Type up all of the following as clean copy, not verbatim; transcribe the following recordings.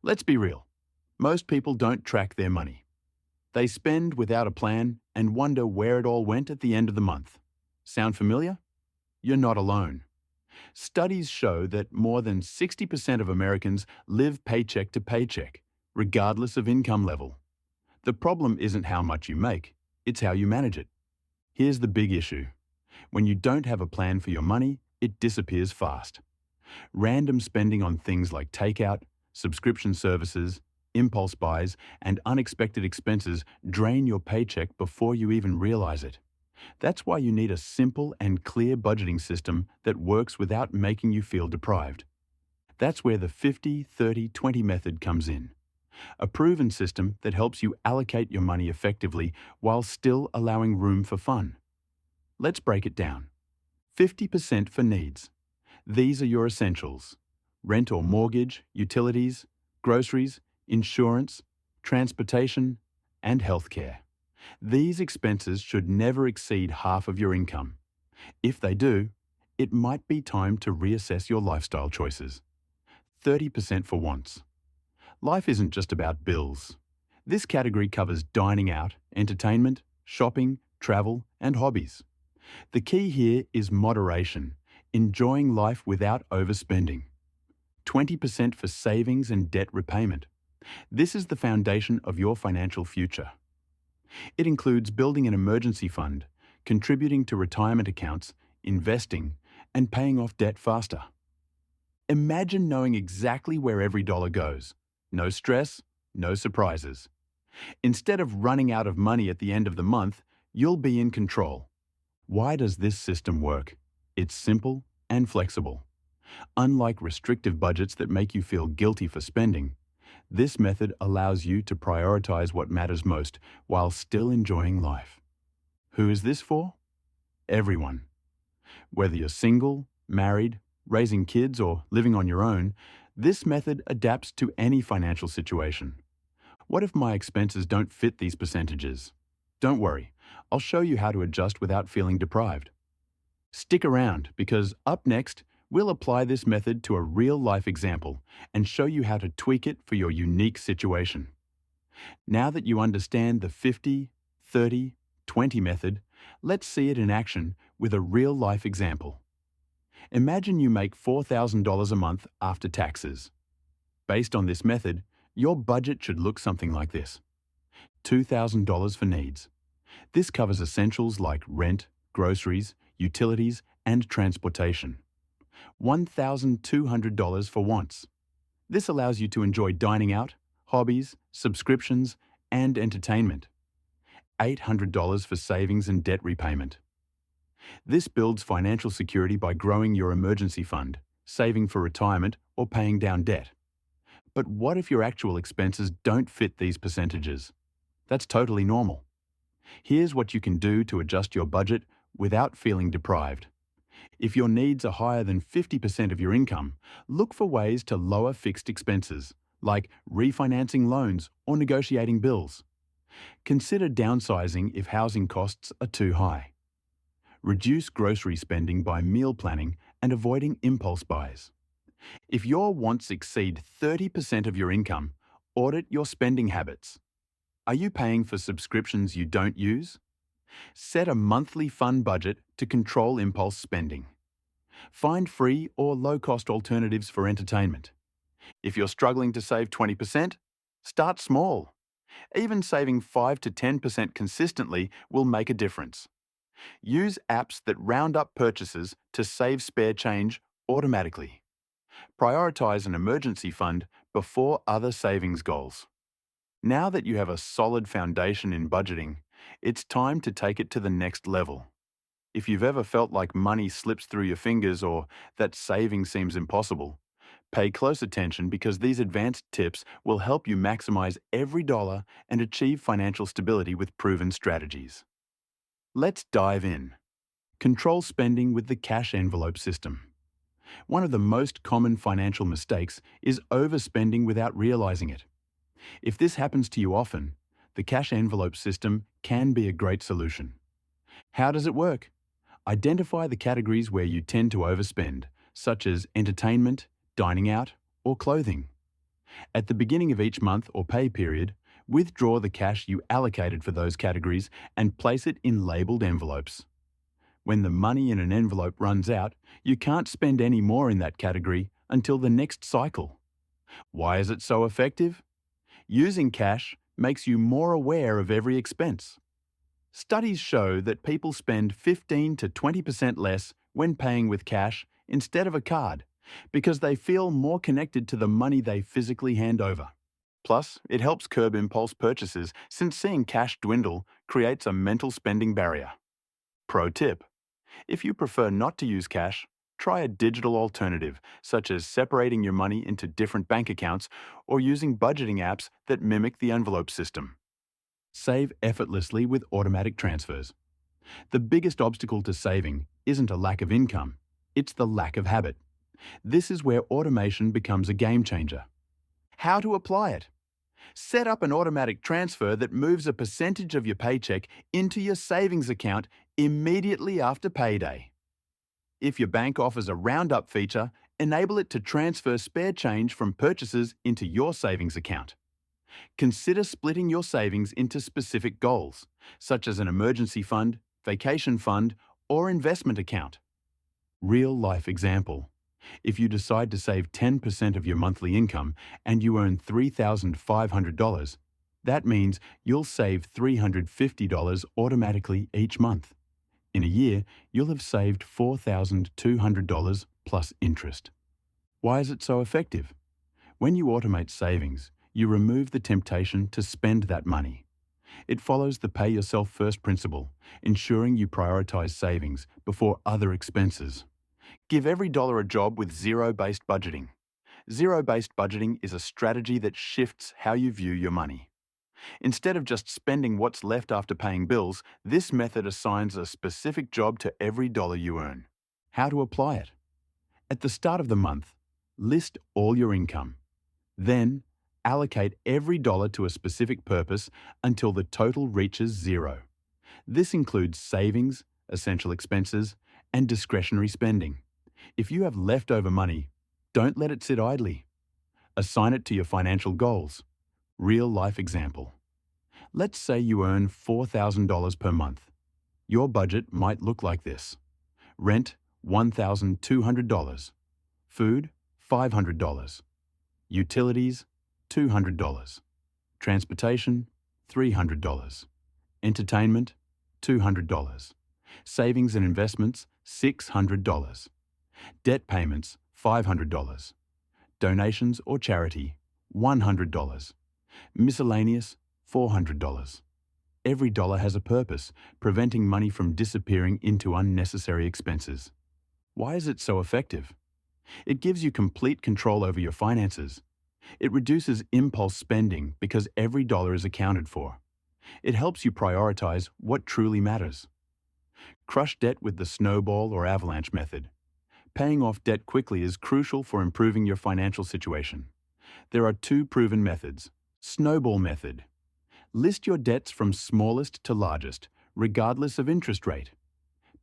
Let's be real. Most people don't track their money. They spend without a plan and wonder where it all went at the end of the month. Sound familiar? You're not alone. Studies show that more than 60% of Americans live paycheck to paycheck, regardless of income level. The problem isn't how much you make, it's how you manage it. Here's the big issue. When you don't have a plan for your money, it disappears fast. Random spending on things like takeout, subscription services, impulse buys, and unexpected expenses drain your paycheck before you even realize it. That's why you need a simple and clear budgeting system that works without making you feel deprived. That's where the 50-30-20 method comes in. A proven system that helps you allocate your money effectively while still allowing room for fun. Let's break it down. 50% for needs. These are your essentials: rent or mortgage, utilities, groceries, insurance, transportation, and healthcare. These expenses should never exceed half of your income. If they do, it might be time to reassess your lifestyle choices. 30% for wants. Life isn't just about bills. This category covers dining out, entertainment, shopping, travel, and hobbies. The key here is moderation, enjoying life without overspending. 20% for savings and debt repayment. This is the foundation of your financial future. It includes building an emergency fund, contributing to retirement accounts, investing, and paying off debt faster. Imagine knowing exactly where every dollar goes. No stress, no surprises. Instead of running out of money at the end of the month, you'll be in control. Why does this system work? It's simple and flexible. Unlike restrictive budgets that make you feel guilty for spending, this method allows you to prioritize what matters most while still enjoying life. Who is this for? Everyone. Whether you're single, married, raising kids, or living on your own, this method adapts to any financial situation. What if my expenses don't fit these percentages? Don't worry, I'll show you how to adjust without feeling deprived. Stick around, because up next, we'll apply this method to a real-life example and show you how to tweak it for your unique situation. Now that you understand the 50-30-20 method, let's see it in action with a real-life example. Imagine you make $4,000 a month after taxes. Based on this method, your budget should look something like this. $2,000 for needs. This covers essentials like rent, groceries, utilities, and transportation. $1,200 for wants. This allows you to enjoy dining out, hobbies, subscriptions, and entertainment. $800 for savings and debt repayment. This builds financial security by growing your emergency fund, saving for retirement, or paying down debt. But what if your actual expenses don't fit these percentages? That's totally normal. Here's what you can do to adjust your budget without feeling deprived. If your needs are higher than 50% of your income, look for ways to lower fixed expenses, like refinancing loans or negotiating bills. Consider downsizing if housing costs are too high. Reduce grocery spending by meal planning and avoiding impulse buys. If your wants exceed 30% of your income, audit your spending habits. Are you paying for subscriptions you don't use? Set a monthly fund budget to control impulse spending. Find free or low-cost alternatives for entertainment. If you're struggling to save 20%, start small. Even saving 5 to 10% consistently will make a difference. Use apps that round up purchases to save spare change automatically. Prioritize an emergency fund before other savings goals. Now that you have a solid foundation in budgeting, it's time to take it to the next level. If you've ever felt like money slips through your fingers or that saving seems impossible, pay close attention, because these advanced tips will help you maximize every dollar and achieve financial stability with proven strategies. Let's dive in. Control spending with the cash envelope system. One of the most common financial mistakes is overspending without realizing it. If this happens to you often, the cash envelope system can be a great solution. How does it work? Identify the categories where you tend to overspend, such as entertainment, dining out, or clothing. At the beginning of each month or pay period, withdraw the cash you allocated for those categories and place it in labelled envelopes. When the money in an envelope runs out, you can't spend any more in that category until the next cycle. Why is it so effective? Using cash makes you more aware of every expense. Studies show that people spend 15 to 20% less when paying with cash instead of a card because they feel more connected to the money they physically hand over. Plus, it helps curb impulse purchases since seeing cash dwindle creates a mental spending barrier. Pro tip: if you prefer not to use cash, try a digital alternative, such as separating your money into different bank accounts or using budgeting apps that mimic the envelope system. Save effortlessly with automatic transfers. The biggest obstacle to saving isn't a lack of income, it's the lack of habit. This is where automation becomes a game changer. How to apply it? Set up an automatic transfer that moves a percentage of your paycheck into your savings account immediately after payday. If your bank offers a roundup feature, enable it to transfer spare change from purchases into your savings account. Consider splitting your savings into specific goals, such as an emergency fund, vacation fund, or investment account. Real-life example. If you decide to save 10% of your monthly income and you earn $3,500, that means you'll save $350 automatically each month. In a year, you'll have saved $4,200 plus interest. Why is it so effective? When you automate savings, you remove the temptation to spend that money. It follows the pay yourself first principle, ensuring you prioritize savings before other expenses. Give every dollar a job with zero-based budgeting. Zero-based budgeting is a strategy that shifts how you view your money. Instead of just spending what's left after paying bills, this method assigns a specific job to every dollar you earn. How to apply it? At the start of the month, list all your income. Then, allocate every dollar to a specific purpose until the total reaches zero. This includes savings, essential expenses, and discretionary spending. If you have leftover money, don't let it sit idly. Assign it to your financial goals. Real-life example. Let's say you earn $4,000 per month. Your budget might look like this. Rent, $1,200. Food, $500. Utilities, $200. Transportation, $300. Entertainment, $200. Savings and investments, $600. Debt payments, $500. Donations or charity, $100. Miscellaneous, $400. Every dollar has a purpose, preventing money from disappearing into unnecessary expenses. Why is it so effective? It gives you complete control over your finances. It reduces impulse spending because every dollar is accounted for. It helps you prioritize what truly matters. Crush debt with the snowball or avalanche method. Paying off debt quickly is crucial for improving your financial situation. There are two proven methods. Snowball method. List your debts from smallest to largest, regardless of interest rate.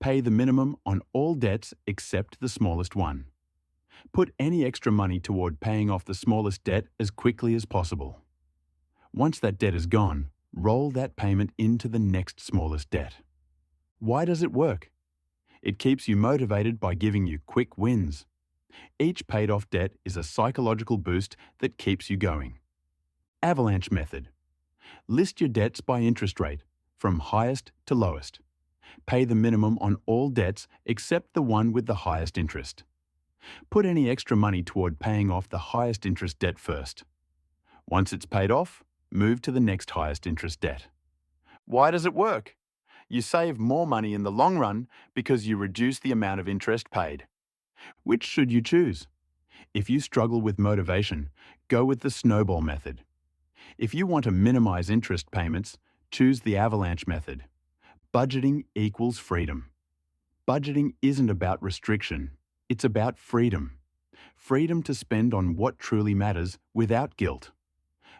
Pay the minimum on all debts except the smallest one. Put any extra money toward paying off the smallest debt as quickly as possible. Once that debt is gone, roll that payment into the next smallest debt. Why does it work? It keeps you motivated by giving you quick wins. Each paid-off debt is a psychological boost that keeps you going. Avalanche method. List your debts by interest rate, from highest to lowest. Pay the minimum on all debts except the one with the highest interest. Put any extra money toward paying off the highest interest debt first. Once it's paid off, move to the next highest interest debt. Why does it work? You save more money in the long run because you reduce the amount of interest paid. Which should you choose? If you struggle with motivation, go with the snowball method. If you want to minimize interest payments, choose the avalanche method. Budgeting equals freedom. Budgeting isn't about restriction, it's about freedom. Freedom to spend on what truly matters without guilt.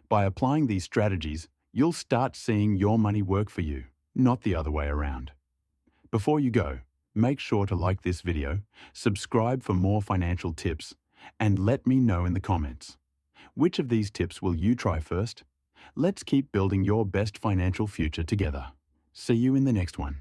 By applying these strategies, you'll start seeing your money work for you, not the other way around. Before you go, make sure to like this video, subscribe for more financial tips, and let me know in the comments. Which of these tips will you try first? Let's keep building your best financial future together. See you in the next one.